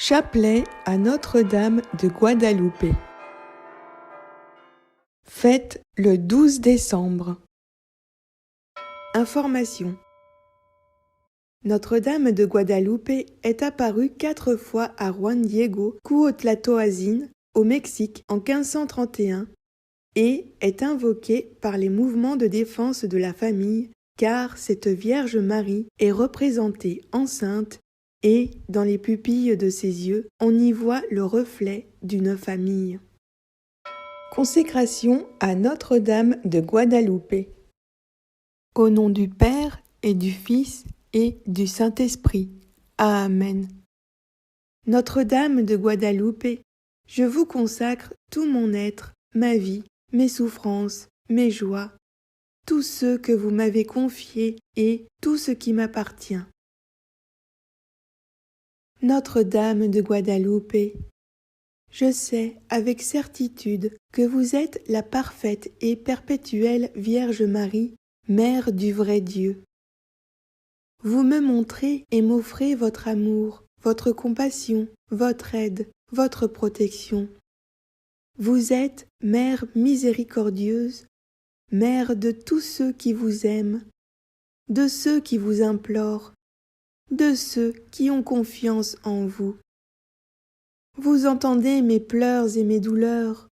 Chapelet à Notre-Dame de Guadalupe. Fête le 12 décembre. Information. Notre-Dame de Guadalupe est apparue 4 fois à Juan Diego Cuauhtlatoazin, au Mexique, en 1531 et est invoquée par les mouvements de défense de la famille car cette Vierge Marie est représentée enceinte et, dans les pupilles de ses yeux, on y voit le reflet d'une famille. Consécration à Notre-Dame de Guadalupe. Au nom du Père et du Fils et du Saint-Esprit. Amen. Notre-Dame de Guadalupe, je vous consacre tout mon être, ma vie, mes souffrances, mes joies, tous ceux que vous m'avez confiés et tout ce qui m'appartient. Notre-Dame de Guadalupe, je sais avec certitude que vous êtes la parfaite et perpétuelle Vierge Marie, Mère du vrai Dieu. Vous me montrez et m'offrez votre amour, votre compassion, votre aide, votre protection. Vous êtes Mère miséricordieuse, Mère de tous ceux qui vous aiment, de ceux qui vous implorent, de ceux qui ont confiance en vous. Vous entendez mes pleurs et mes douleurs,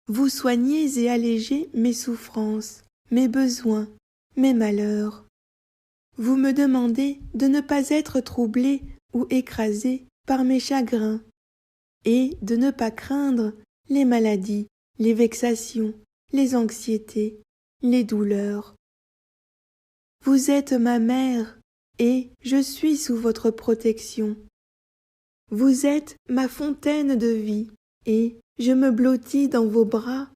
vous soignez et allégez mes souffrances, mes besoins, mes malheurs. Vous me demandez de ne pas être troublé ou écrasé par mes chagrins et de ne pas craindre les maladies, les vexations, les anxiétés, les douleurs. Vous êtes ma mère et je suis sous votre protection. Vous êtes ma fontaine de vie et je me blottis dans vos bras.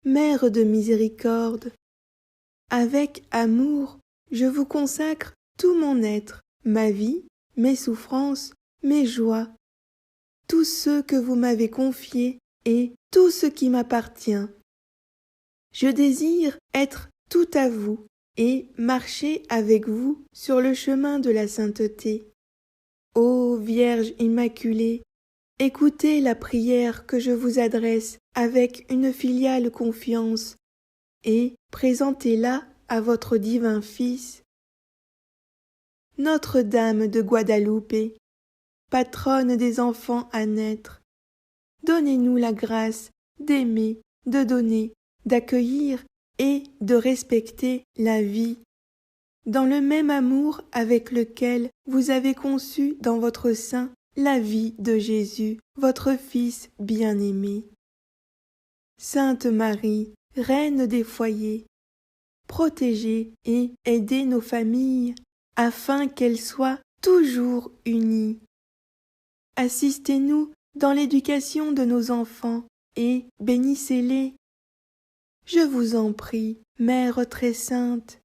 Mère de miséricorde, avec amour, je vous consacre tout mon être, ma vie, mes souffrances, mes joies, tous ceux que vous m'avez confiés et tout ce qui m'appartient. Je désire être tout à vous et marcher avec vous sur le chemin de la sainteté. Ô Vierge Immaculée, écoutez la prière que je vous adresse avec une filiale confiance et présentez-la à votre divin Fils. Notre-Dame de Guadalupe, patronne des enfants à naître, donnez-nous la grâce d'aimer, de donner, d'accueillir et de respecter la vie, dans le même amour avec lequel vous avez conçu dans votre sein la vie de Jésus, votre Fils bien-aimé. Sainte Marie, Reine des foyers, protégez et aidez nos familles afin qu'elles soient toujours unies. Assistez-nous dans l'éducation de nos enfants et bénissez-les. Je vous en prie, Mère très sainte,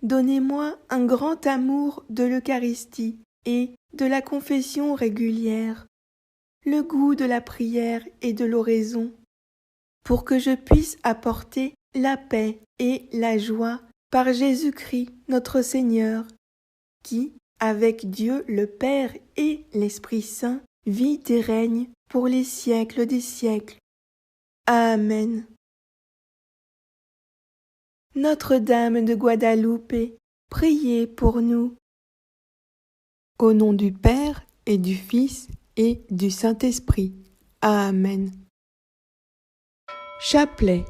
donnez-moi un grand amour de l'Eucharistie et de la confession régulière, le goût de la prière et de l'oraison, pour que je puisse apporter la paix et la joie par Jésus-Christ notre Seigneur, qui, avec Dieu le Père et l'Esprit Saint, vit et règne pour les siècles des siècles. Amen. Notre-Dame de Guadalupe, priez pour nous. Au nom du Père et du Fils et du Saint-Esprit. Amen. Chapelet.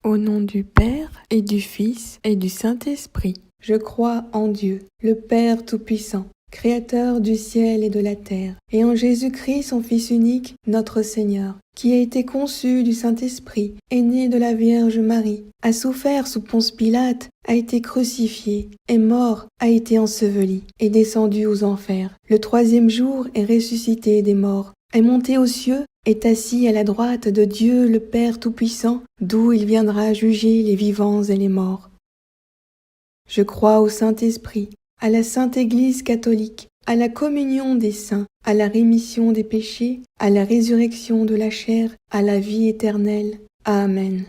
Au nom du Père et du Fils et du Saint-Esprit. Je crois en Dieu, le Père Tout-Puissant, Créateur du ciel et de la terre, et en Jésus-Christ, son Fils unique, notre Seigneur, qui a été conçu du Saint-Esprit, est né de la Vierge Marie, a souffert sous Ponce Pilate, a été crucifié, est mort, a été enseveli, est descendu aux enfers. Le 3e jour est ressuscité des morts, est monté aux cieux, est assis à la droite de Dieu le Père Tout-Puissant, d'où il viendra juger les vivants et les morts. Je crois au Saint-Esprit, à la Sainte Église catholique, à la communion des saints, à la rémission des péchés, à la résurrection de la chair, à la vie éternelle. Amen.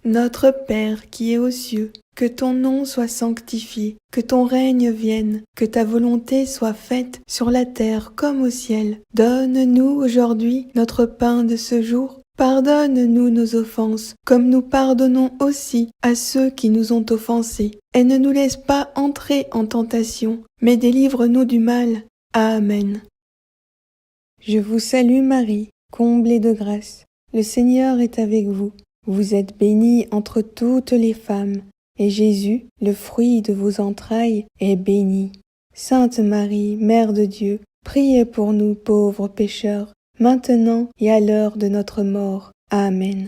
Notre Père qui es aux cieux, que ton nom soit sanctifié, que ton règne vienne, que ta volonté soit faite sur la terre comme au ciel. Donne-nous aujourd'hui notre pain de ce jour. Pardonne-nous nos offenses, comme nous pardonnons aussi à ceux qui nous ont offensés. Et ne nous laisse pas entrer en tentation, mais délivre-nous du mal. Amen. Je vous salue Marie, comblée de grâce. Le Seigneur est avec vous. Vous êtes bénie entre toutes les femmes, et Jésus, le fruit de vos entrailles, est béni. Sainte Marie, Mère de Dieu, priez pour nous pauvres pécheurs, maintenant et à l'heure de notre mort. Amen.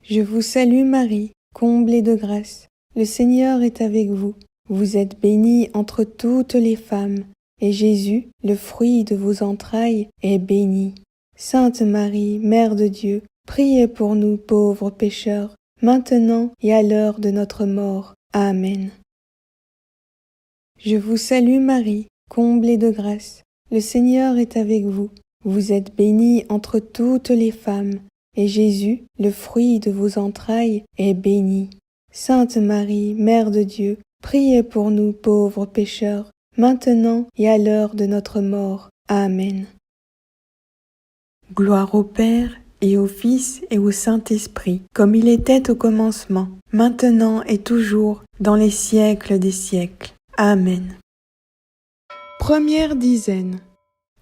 Je vous salue Marie, comblée de grâce. Le Seigneur est avec vous. Vous êtes bénie entre toutes les femmes, et Jésus, le fruit de vos entrailles, est béni. Sainte Marie, Mère de Dieu, priez pour nous pauvres pécheurs, maintenant et à l'heure de notre mort. Amen. Je vous salue Marie, comblée de grâce. Le Seigneur est avec vous. Vous êtes bénie entre toutes les femmes, et Jésus, le fruit de vos entrailles, est béni. Sainte Marie, Mère de Dieu, priez pour nous pauvres pécheurs, maintenant et à l'heure de notre mort. Amen. Gloire au Père, et au Fils, et au Saint-Esprit, comme il était au commencement, maintenant et toujours, dans les siècles des siècles. Amen. Première dizaine.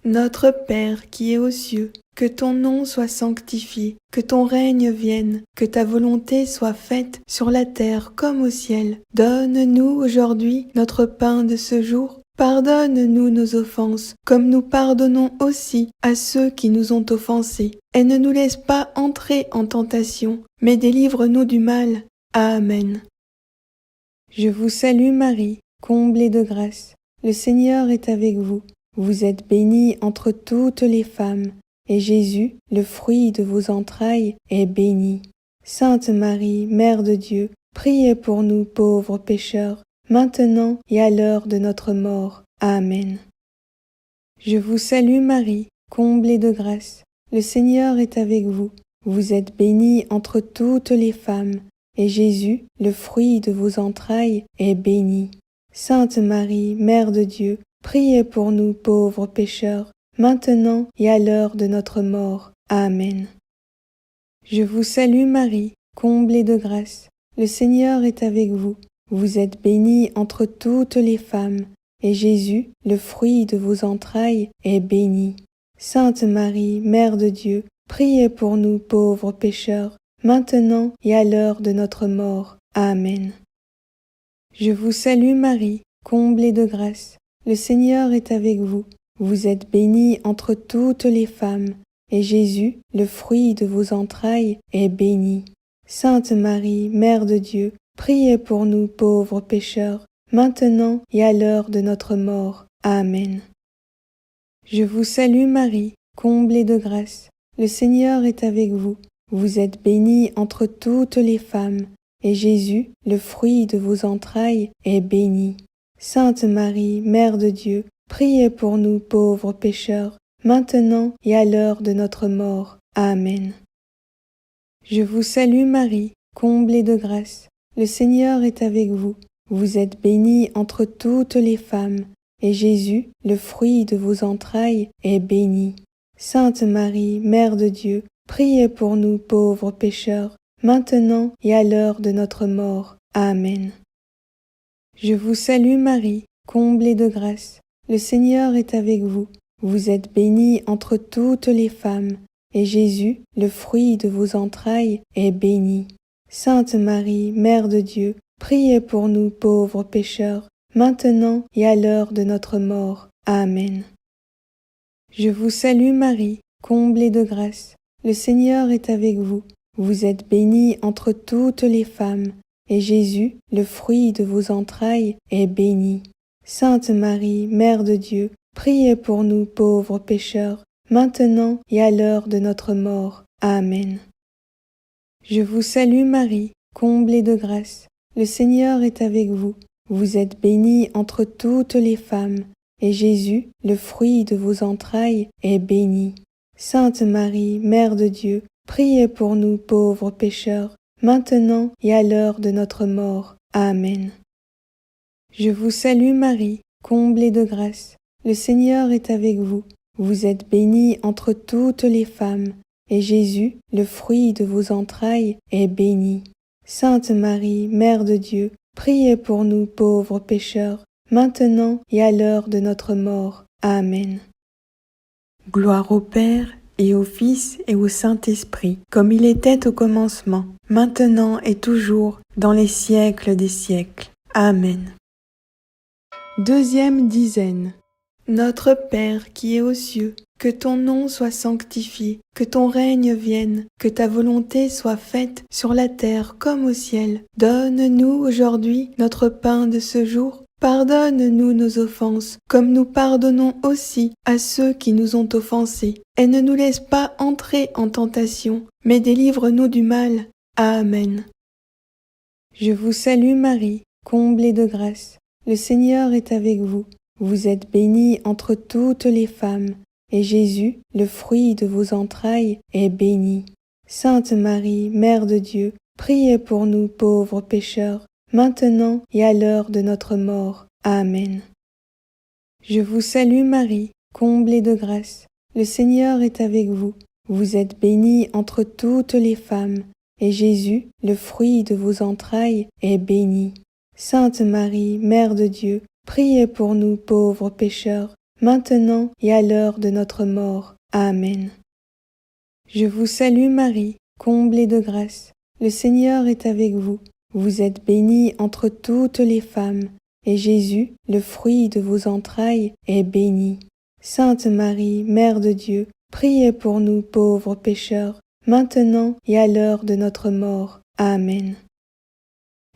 Notre Père qui es aux cieux, que ton nom soit sanctifié, que ton règne vienne, que ta volonté soit faite sur la terre comme au ciel. Donne-nous aujourd'hui notre pain de ce jour. Pardonne-nous nos offenses, comme nous pardonnons aussi à ceux qui nous ont offensés. Et ne nous laisse pas entrer en tentation, mais délivre-nous du mal. Amen. Je vous salue Marie, comblée de grâce. Le Seigneur est avec vous. Vous êtes bénie entre toutes les femmes, et Jésus, le fruit de vos entrailles, est béni. Sainte Marie, Mère de Dieu, priez pour nous pauvres pécheurs, maintenant et à l'heure de notre mort. Amen. Je vous salue Marie, comblée de grâce. Le Seigneur est avec vous. Vous êtes bénie entre toutes les femmes, et Jésus, le fruit de vos entrailles, est béni. Sainte Marie, Mère de Dieu, priez pour nous pauvres pécheurs, maintenant et à l'heure de notre mort. Amen. Je vous salue Marie, comblée de grâce. Le Seigneur est avec vous. Vous êtes bénie entre toutes les femmes, et Jésus, le fruit de vos entrailles, est béni. Sainte Marie, Mère de Dieu, priez pour nous pauvres pécheurs, maintenant et à l'heure de notre mort. Amen. Je vous salue Marie, comblée de grâce. Le Seigneur est avec vous. Vous êtes bénie entre toutes les femmes, et Jésus, le fruit de vos entrailles, est béni. Sainte Marie, Mère de Dieu, priez pour nous pauvres pécheurs, maintenant et à l'heure de notre mort. Amen. Je vous salue Marie, comblée de grâce. Le Seigneur est avec vous. Vous êtes bénie entre toutes les femmes, et Jésus, le fruit de vos entrailles, est béni. Sainte Marie, Mère de Dieu, priez pour nous pauvres pécheurs, maintenant et à l'heure de notre mort. Amen. Je vous salue Marie, comblée de grâce. Le Seigneur est avec vous. Vous êtes bénie entre toutes les femmes, et Jésus, le fruit de vos entrailles, est béni. Sainte Marie, Mère de Dieu, priez pour nous pauvres pécheurs, maintenant et à l'heure de notre mort. Amen. Je vous salue Marie, comblée de grâce. Le Seigneur est avec vous. Vous êtes bénie entre toutes les femmes, et Jésus, le fruit de vos entrailles, est béni. Sainte Marie, Mère de Dieu, priez pour nous pauvres pécheurs, maintenant et à l'heure de notre mort. Amen. Je vous salue Marie, comblée de grâce. Le Seigneur est avec vous. Vous êtes bénie entre toutes les femmes, et Jésus, le fruit de vos entrailles, est béni. Sainte Marie, Mère de Dieu, priez pour nous pauvres pécheurs, maintenant et à l'heure de notre mort. Amen. Je vous salue Marie, comblée de grâce. Le Seigneur est avec vous. Vous êtes bénie entre toutes les femmes, et Jésus, le fruit de vos entrailles, est béni. Sainte Marie, Mère de Dieu, priez pour nous pauvres pécheurs, maintenant et à l'heure de notre mort. Amen. Je vous salue Marie, comblée de grâce. Le Seigneur est avec vous. Vous êtes bénie entre toutes les femmes, et Jésus, le fruit de vos entrailles, est béni. Sainte Marie, Mère de Dieu, priez pour nous pauvres pécheurs, maintenant et à l'heure de notre mort. Amen. Gloire au Père, et au Fils, et au Saint-Esprit, comme il était au commencement, maintenant et toujours, dans les siècles des siècles. Amen. Deuxième dizaine. Notre Père qui es aux cieux, que ton nom soit sanctifié, que ton règne vienne, que ta volonté soit faite sur la terre comme au ciel. Donne-nous aujourd'hui notre pain de ce jour. Pardonne-nous nos offenses, comme nous pardonnons aussi à ceux qui nous ont offensés. Et ne nous laisse pas entrer en tentation, mais délivre-nous du mal. Amen. Je vous salue Marie, comblée de grâce. Le Seigneur est avec vous. Vous êtes bénie entre toutes les femmes, et Jésus, le fruit de vos entrailles, est béni. Sainte Marie, Mère de Dieu, priez pour nous pauvres pécheurs, maintenant et à l'heure de notre mort. Amen. Je vous salue Marie, comblée de grâce. Le Seigneur est avec vous. Vous êtes bénie entre toutes les femmes, et Jésus, le fruit de vos entrailles, est béni. Sainte Marie, Mère de Dieu, priez pour nous pauvres pécheurs, maintenant et à l'heure de notre mort. Amen. Je vous salue Marie, comblée de grâce. Le Seigneur est avec vous. Vous êtes bénie entre toutes les femmes, et Jésus, le fruit de vos entrailles, est béni. Sainte Marie, Mère de Dieu, priez pour nous pauvres pécheurs, maintenant et à l'heure de notre mort. Amen.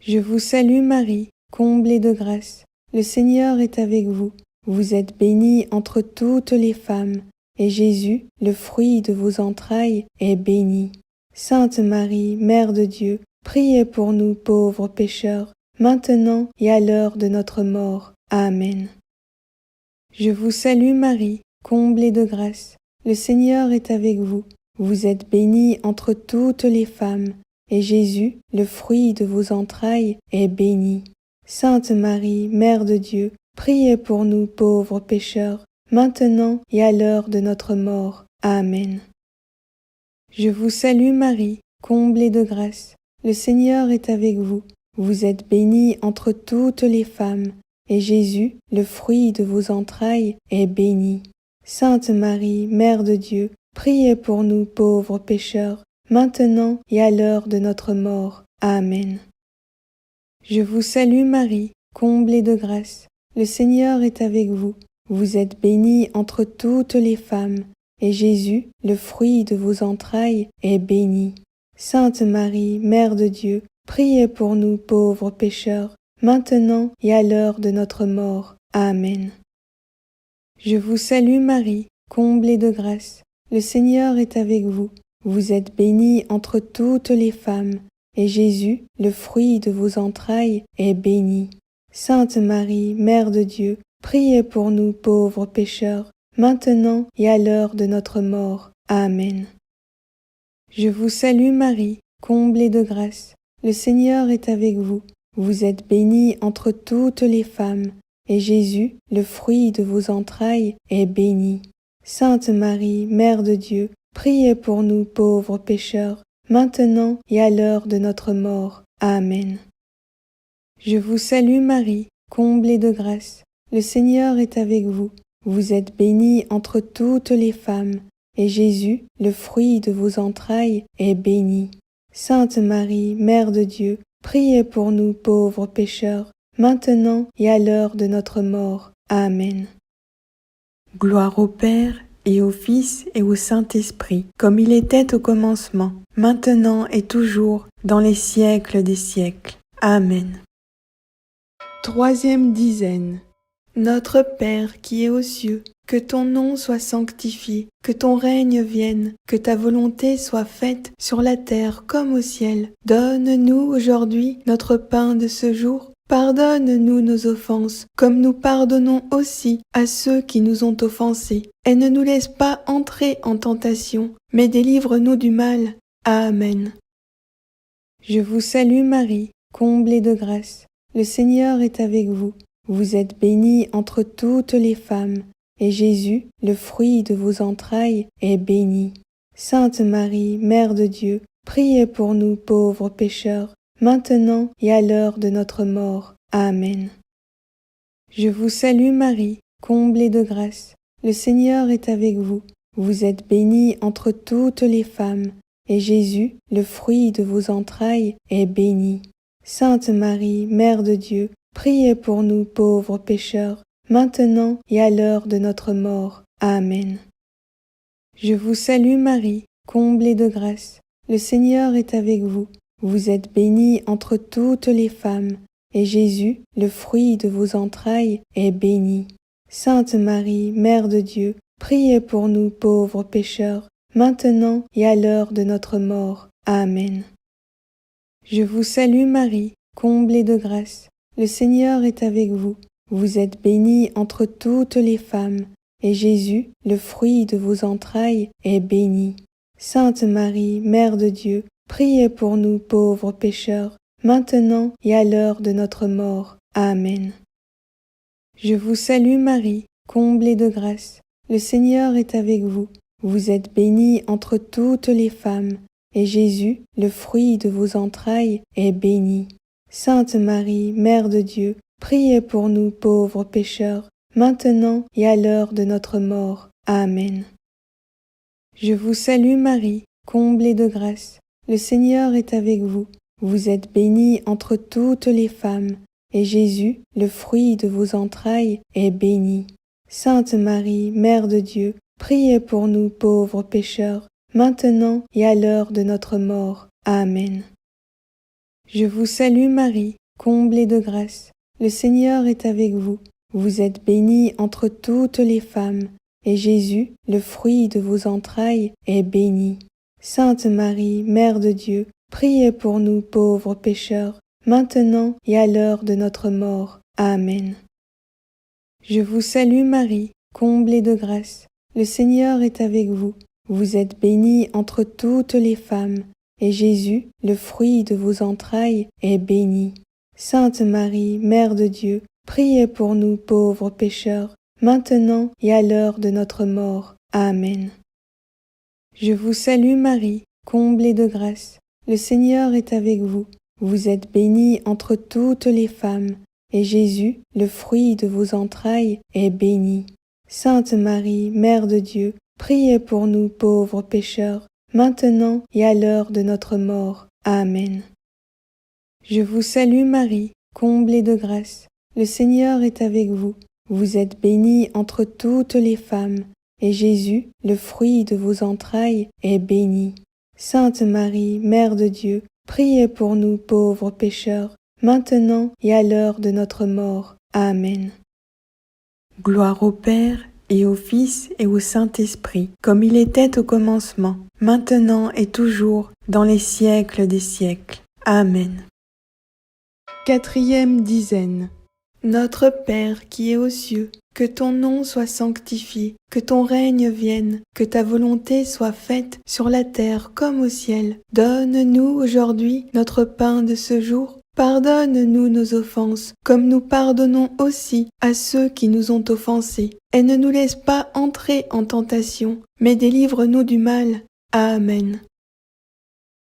Je vous salue Marie, comblée de grâce. Le Seigneur est avec vous. Vous êtes bénie entre toutes les femmes, et Jésus, le fruit de vos entrailles, est béni. Sainte Marie, Mère de Dieu, priez pour nous pauvres pécheurs, maintenant et à l'heure de notre mort. Amen. Je vous salue Marie, comblée de grâce. Le Seigneur est avec vous. Vous êtes bénie entre toutes les femmes, et Jésus, le fruit de vos entrailles, est béni. Sainte Marie, Mère de Dieu, priez pour nous pauvres pécheurs, maintenant et à l'heure de notre mort. Amen. Je vous salue Marie, comblée de grâce. Le Seigneur est avec vous. Vous êtes bénie entre toutes les femmes, et Jésus, le fruit de vos entrailles, est béni. Sainte Marie, Mère de Dieu, priez pour nous pauvres pécheurs, maintenant et à l'heure de notre mort. Amen. Je vous salue Marie, comblée de grâce. Le Seigneur est avec vous. Vous êtes bénie entre toutes les femmes, et Jésus, le fruit de vos entrailles, est béni. Sainte Marie, Mère de Dieu, priez pour nous pauvres pécheurs, maintenant et à l'heure de notre mort. Amen. Je vous salue Marie, comblée de grâce. Le Seigneur est avec vous. Vous êtes bénie entre toutes les femmes, et Jésus, le fruit de vos entrailles, est béni. Sainte Marie, Mère de Dieu, priez pour nous pauvres pécheurs, maintenant et à l'heure de notre mort. Amen. Je vous salue Marie, comblée de grâce. Le Seigneur est avec vous. Vous êtes bénie entre toutes les femmes, et Jésus, le fruit de vos entrailles, est béni. Sainte Marie, Mère de Dieu, priez pour nous pauvres pécheurs, maintenant et à l'heure de notre mort. Amen. Je vous salue Marie, comblée de grâce. Le Seigneur est avec vous. Vous êtes bénie entre toutes les femmes, et Jésus, le fruit de vos entrailles, est béni. Sainte Marie, Mère de Dieu, priez pour nous pauvres pécheurs, maintenant et à l'heure de notre mort. Amen. Gloire au Père, et au Fils, et au Saint-Esprit, comme il était au commencement, maintenant et toujours, dans les siècles des siècles. Amen. Troisième dizaine. Notre Père qui es aux cieux, que ton nom soit sanctifié, que ton règne vienne, que ta volonté soit faite sur la terre comme au ciel. Donne-nous aujourd'hui notre pain de ce jour. Pardonne-nous nos offenses, comme nous pardonnons aussi à ceux qui nous ont offensés. Et ne nous laisse pas entrer en tentation, mais délivre-nous du mal. Amen. Je vous salue Marie, comblée de grâce. Le Seigneur est avec vous. Vous êtes bénie entre toutes les femmes, et Jésus, le fruit de vos entrailles, est béni. Sainte Marie, Mère de Dieu, priez pour nous pauvres pécheurs, maintenant et à l'heure de notre mort. Amen. Je vous salue Marie, comblée de grâce. Le Seigneur est avec vous. Vous êtes bénie entre toutes les femmes, et Jésus, le fruit de vos entrailles, est béni. Sainte Marie, Mère de Dieu, priez pour nous pauvres pécheurs, maintenant et à l'heure de notre mort. Amen. Je vous salue Marie, comblée de grâce. Le Seigneur est avec vous. Vous êtes bénie entre toutes les femmes, et Jésus, le fruit de vos entrailles, est béni. Sainte Marie, Mère de Dieu, priez pour nous pauvres pécheurs, maintenant et à l'heure de notre mort. Amen. Je vous salue Marie, comblée de grâce. Le Seigneur est avec vous. Vous êtes bénie entre toutes les femmes, et Jésus, le fruit de vos entrailles, est béni. Sainte Marie, Mère de Dieu, priez pour nous pauvres pécheurs, maintenant et à l'heure de notre mort. Amen. Je vous salue Marie, comblée de grâce. Le Seigneur est avec vous. Vous êtes bénie entre toutes les femmes, et Jésus, le fruit de vos entrailles, est béni. Sainte Marie, Mère de Dieu, priez pour nous pauvres pécheurs, maintenant et à l'heure de notre mort. Amen. Je vous salue Marie, comblée de grâce. Le Seigneur est avec vous. Vous êtes bénie entre toutes les femmes, et Jésus, le fruit de vos entrailles, est béni. Sainte Marie, Mère de Dieu, priez pour nous pauvres pécheurs, maintenant et à l'heure de notre mort. Amen. Je vous salue Marie, comblée de grâce. Le Seigneur est avec vous. Vous êtes bénie entre toutes les femmes, et Jésus, le fruit de vos entrailles, est béni. Sainte Marie, Mère de Dieu, priez pour nous pauvres pécheurs, maintenant et à l'heure de notre mort. Amen. Je vous salue Marie, comblée de grâce. Le Seigneur est avec vous. Vous êtes bénie entre toutes les femmes, et Jésus, le fruit de vos entrailles, est béni. Sainte Marie, Mère de Dieu, priez pour nous pauvres pécheurs, maintenant et à l'heure de notre mort. Amen. Je vous salue Marie, comblée de grâce. Le Seigneur est avec vous. Vous êtes bénie entre toutes les femmes, et Jésus, le fruit de vos entrailles, est béni. Sainte Marie, Mère de Dieu, priez pour nous pauvres pécheurs, maintenant et à l'heure de notre mort. Amen. Je vous salue Marie, comblée de grâce. Le Seigneur est avec vous. Vous êtes bénie entre toutes les femmes, et Jésus, le fruit de vos entrailles, est béni. Sainte Marie, Mère de Dieu, priez pour nous pauvres pécheurs, maintenant et à l'heure de notre mort. Amen. Gloire au Père, et au Fils, et au Saint-Esprit, comme il était au commencement, maintenant et toujours, dans les siècles des siècles. Amen. Quatrième dizaine. Notre Père qui es aux cieux, que ton nom soit sanctifié, que ton règne vienne, que ta volonté soit faite sur la terre comme au ciel. Donne-nous aujourd'hui notre pain de ce jour. Pardonne-nous nos offenses, comme nous pardonnons aussi à ceux qui nous ont offensés. Et ne nous laisse pas entrer en tentation, mais délivre-nous du mal. Amen.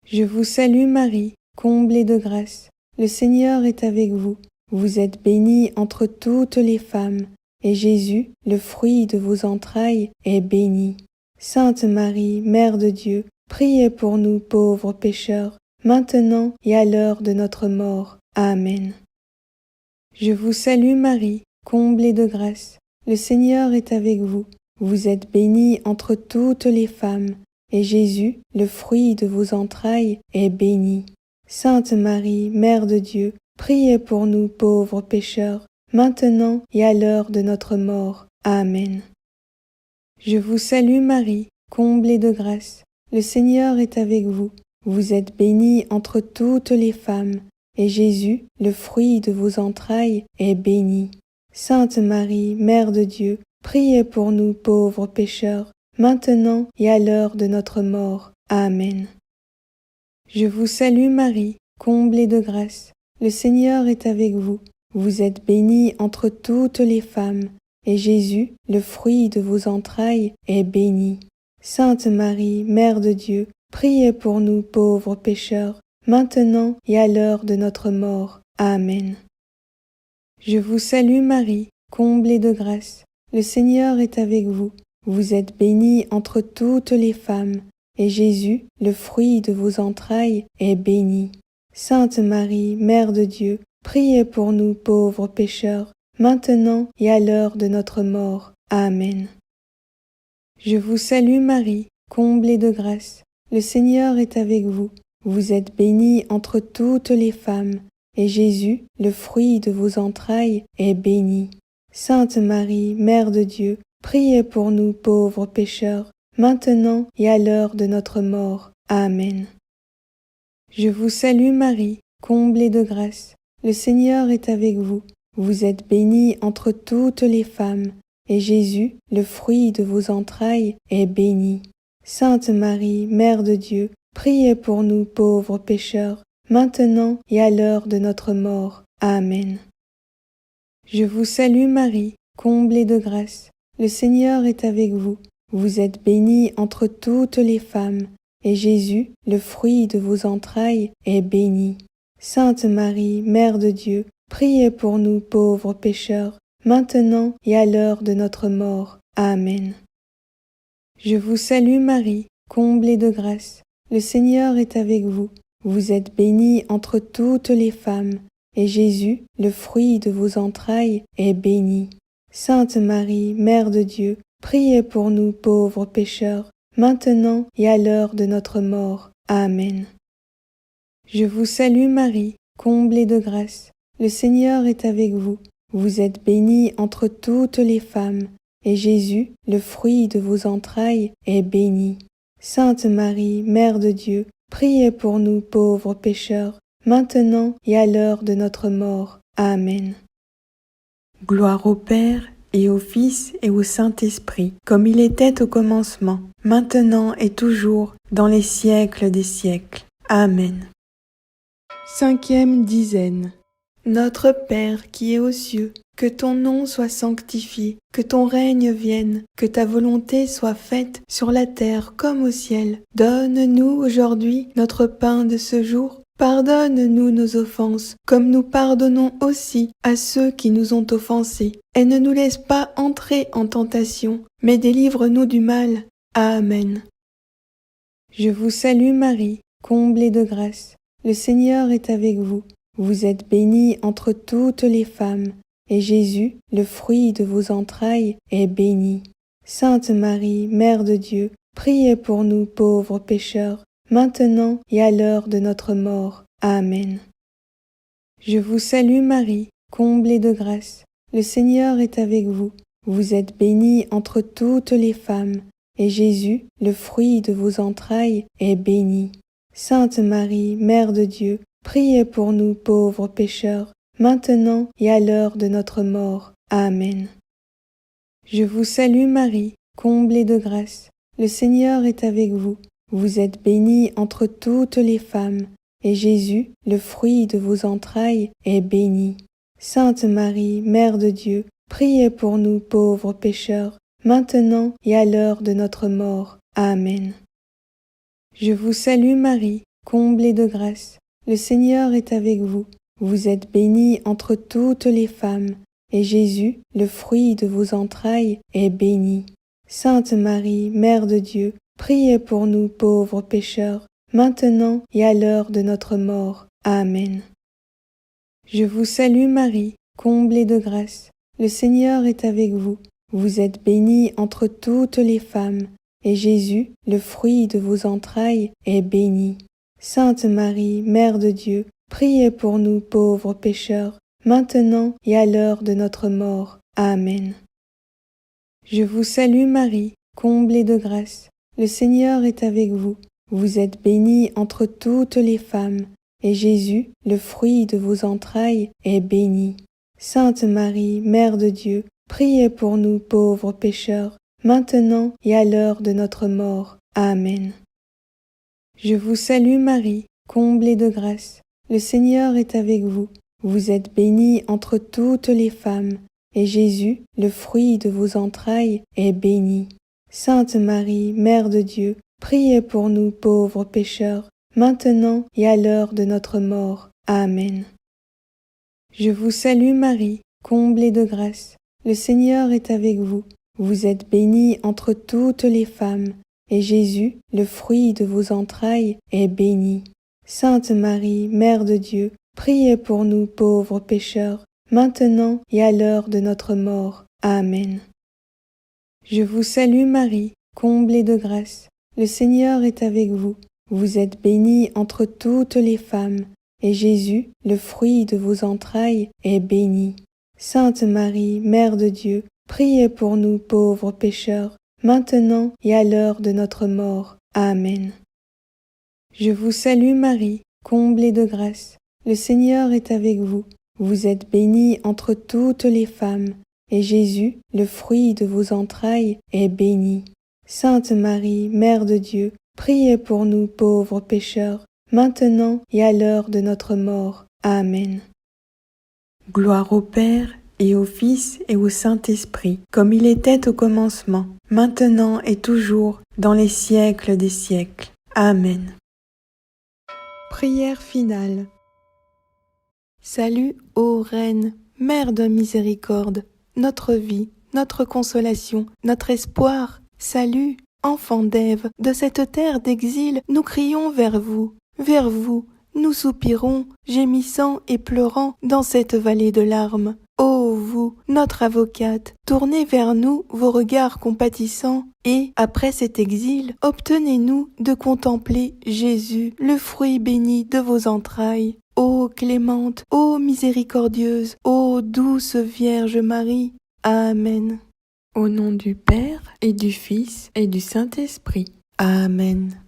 Je vous salue Marie, comblée de grâce. Le Seigneur est avec vous. Vous êtes bénie entre toutes les femmes, et Jésus, le fruit de vos entrailles, est béni. Sainte Marie, Mère de Dieu, priez pour nous pauvres pécheurs, maintenant et à l'heure de notre mort. Amen. Je vous salue Marie, comblée de grâce. Le Seigneur est avec vous. Vous êtes bénie entre toutes les femmes, et Jésus, le fruit de vos entrailles, est béni. Sainte Marie, Mère de Dieu, priez pour nous pauvres pécheurs, maintenant et à l'heure de notre mort. Amen. Je vous salue Marie, comblée de grâce. Le Seigneur est avec vous. Vous êtes bénie entre toutes les femmes, et Jésus, le fruit de vos entrailles, est béni. Sainte Marie, Mère de Dieu, priez pour nous pauvres pécheurs, maintenant et à l'heure de notre mort. Amen. Je vous salue Marie, comblée de grâce. Le Seigneur est avec vous. Vous êtes bénie entre toutes les femmes, et Jésus, le fruit de vos entrailles, est béni. Sainte Marie, Mère de Dieu, priez pour nous pauvres pécheurs, maintenant et à l'heure de notre mort. Amen. Je vous salue Marie, comblée de grâce. Le Seigneur est avec vous. Vous êtes bénie entre toutes les femmes, et Jésus, le fruit de vos entrailles, est béni. Sainte Marie, Mère de Dieu, priez pour nous pauvres pécheurs, maintenant et à l'heure de notre mort. Amen. Je vous salue Marie, comblée de grâce. Le Seigneur est avec vous. Vous êtes bénie entre toutes les femmes, et Jésus, le fruit de vos entrailles, est béni. Sainte Marie, Mère de Dieu, priez pour nous pauvres pécheurs, maintenant et à l'heure de notre mort. Amen. Je vous salue Marie, comblée de grâce. Le Seigneur est avec vous. Vous êtes bénie entre toutes les femmes, et Jésus, le fruit de vos entrailles, est béni. Sainte Marie, Mère de Dieu, priez pour nous pauvres pécheurs, maintenant et à l'heure de notre mort. Amen. Je vous salue Marie, comblée de grâce. Le Seigneur est avec vous. Vous êtes bénie entre toutes les femmes, et Jésus, le fruit de vos entrailles, est béni. Sainte Marie, Mère de Dieu, priez pour nous pauvres pécheurs, maintenant et à l'heure de notre mort. Amen. Je vous salue Marie, comblée de grâce. Le Seigneur est avec vous. Vous êtes bénie entre toutes les femmes, et Jésus, le fruit de vos entrailles, est béni. Sainte Marie, Mère de Dieu, priez pour nous pauvres pécheurs, maintenant et à l'heure de notre mort. Amen. Je vous salue Marie, comblée de grâce. Le Seigneur est avec vous. Vous êtes bénie entre toutes les femmes, et Jésus, le fruit de vos entrailles, est béni. Sainte Marie, Mère de Dieu, priez pour nous pauvres pécheurs, maintenant et à l'heure de notre mort. Amen. Gloire au Père, et au Fils, et au Saint-Esprit, comme il était au commencement, maintenant et toujours, dans les siècles des siècles. Amen. Cinquième dizaine. Notre Père qui es aux cieux, que ton nom soit sanctifié, que ton règne vienne, que ta volonté soit faite sur la terre comme au ciel. Donne-nous aujourd'hui notre pain de ce jour. Pardonne-nous nos offenses, comme nous pardonnons aussi à ceux qui nous ont offensés. Et ne nous laisse pas entrer en tentation, mais délivre-nous du mal. Amen. Je vous salue Marie, comblée de grâce. Le Seigneur est avec vous. Vous êtes bénie entre toutes les femmes, et Jésus, le fruit de vos entrailles, est béni. Sainte Marie, Mère de Dieu, priez pour nous pauvres pécheurs, maintenant et à l'heure de notre mort. Amen. Je vous salue Marie, comblée de grâce. Le Seigneur est avec vous. Vous êtes bénie entre toutes les femmes, et Jésus, le fruit de vos entrailles, est béni. Sainte Marie, Mère de Dieu, priez pour nous pauvres pécheurs, maintenant et à l'heure de notre mort. Amen. Je vous salue Marie, comblée de grâce. Le Seigneur est avec vous. Vous êtes bénie entre toutes les femmes, et Jésus, le fruit de vos entrailles, est béni. Sainte Marie, Mère de Dieu, priez pour nous pauvres pécheurs, maintenant et à l'heure de notre mort. Amen. Je vous salue Marie, comblée de grâce. Le Seigneur est avec vous. Vous êtes bénie entre toutes les femmes, et Jésus, le fruit de vos entrailles, est béni. Sainte Marie, Mère de Dieu, priez pour nous pauvres pécheurs, maintenant et à l'heure de notre mort. Amen. Je vous salue Marie, comblée de grâce. Le Seigneur est avec vous. Vous êtes bénie entre toutes les femmes, et Jésus, le fruit de vos entrailles, est béni. Sainte Marie, Mère de Dieu, priez pour nous pauvres pécheurs, maintenant et à l'heure de notre mort. Amen. Je vous salue Marie, comblée de grâce. Le Seigneur est avec vous. Vous êtes bénie entre toutes les femmes, et Jésus, le fruit de vos entrailles, est béni. Sainte Marie, Mère de Dieu, priez pour nous pauvres pécheurs, maintenant et à l'heure de notre mort. Amen. Je vous salue Marie, comblée de grâce. le Seigneur est avec vous. Vous êtes bénie entre toutes les femmes, et Jésus, le fruit de vos entrailles, est béni. Sainte Marie, Mère de Dieu, priez pour nous pauvres pécheurs, maintenant et à l'heure de notre mort. Amen. Je vous salue Marie, comblée de grâce. Le Seigneur est avec vous. Vous êtes bénie entre toutes les femmes, et Jésus, le fruit de vos entrailles, est béni. Sainte Marie, Mère de Dieu, priez pour nous pauvres pécheurs, maintenant et à l'heure de notre mort. Amen. Je vous salue Marie, comblée de grâce. Le Seigneur est avec vous. Vous êtes bénie entre toutes les femmes, et Jésus, le fruit de vos entrailles, est béni. Sainte Marie, Mère de Dieu, priez pour nous pauvres pécheurs, maintenant et à l'heure de notre mort. Amen. Je vous salue Marie, comblée de grâce. Le Seigneur est avec vous. Vous êtes bénie entre toutes les femmes, et Jésus, le fruit de vos entrailles, est béni. Sainte Marie, Mère de Dieu, priez pour nous pauvres pécheurs, maintenant et à l'heure de notre mort. Amen. Gloire au Père, et au Fils, et au Saint-Esprit, comme il était au commencement, maintenant et toujours, dans les siècles des siècles. Amen. Prière finale. Salut, ô Reine, Mère de miséricorde, notre vie, notre consolation, notre espoir. Salut, enfants d'Ève, de cette terre d'exil, nous crions vers vous, nous soupirons, gémissant et pleurant dans cette vallée de larmes. Ô vous, notre avocate, tournez vers nous vos regards compatissants, et, après cet exil, obtenez-nous de contempler Jésus, le fruit béni de vos entrailles. Ô clémente, ô miséricordieuse, ô douce Vierge Marie. Amen. Au nom du Père, et du Fils, et du Saint-Esprit. Amen.